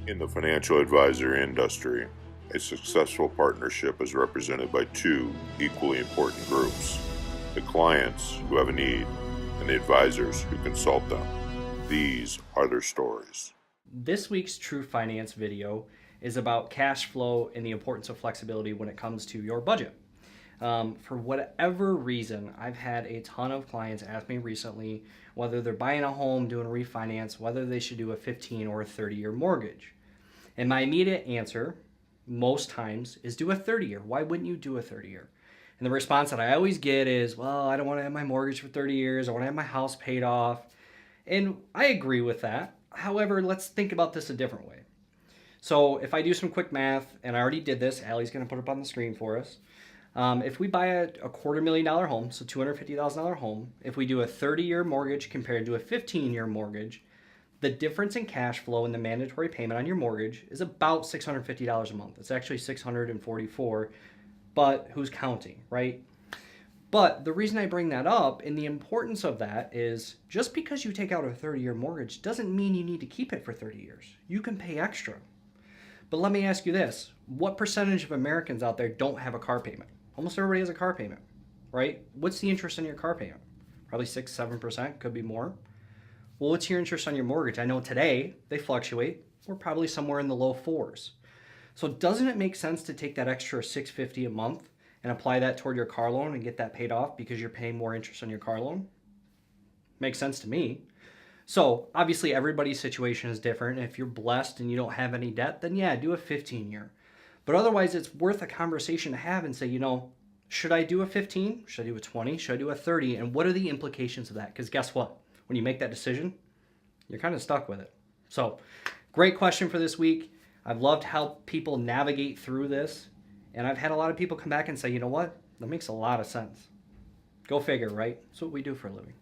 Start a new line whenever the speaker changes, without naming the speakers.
In the financial advisor industry, a successful partnership is represented by two equally important groups: the clients who have a need and the advisors who consult them. These are their stories.
This week's True Finance video is about cash flow and the importance of flexibility when it comes to your budget. For whatever reason, I've had a ton of clients ask me recently whether they're buying a home, doing a refinance, whether they should do a 15 or a 30-year mortgage. And my immediate answer, most times, is do a 30-year. Why wouldn't you do a 30-year? And the response that I always get is, well, I don't want to have my mortgage for 30 years. I want to have my house paid off. And I agree with that. However, let's think about this a different way. So if I do some quick math, and I already did this, Allie's going to put it up on the screen for us. If we buy a $250,000 home, so $250,000 home, if we do a 30-year mortgage compared to a 15-year mortgage, the difference in cash flow and the mandatory payment on your mortgage is about $650 a month. It's actually $644, but who's counting, right? But the reason I bring that up and the importance of that is just because you take out a 30-year mortgage doesn't mean you need to keep it for 30 years. You can pay extra. But let me ask you this. What percentage of Americans out there don't have a car payment? Almost everybody has a car payment, right? What's the interest on your car payment? Probably 6-7%, could be more. Well, what's your interest on your mortgage? I know today they fluctuate. We're probably somewhere in the low fours. So doesn't it make sense to take that extra $650 a month and apply that toward your car loan and get that paid off because you're paying more interest on your car loan? Makes sense to me. So obviously everybody's situation is different. If you're blessed and you don't have any debt, then yeah, do a 15-year. But otherwise, it's worth a conversation to have and say, should I do a 15? Should I do a 20? Should I do a 30? And what are the implications of that? Because guess what? When you make that decision, you're kind of stuck with it. So great question for this week. I've loved how people navigate through this. And I've had a lot of people come back and say, you know what? That makes a lot of sense. Go figure, right? That's what we do for a living.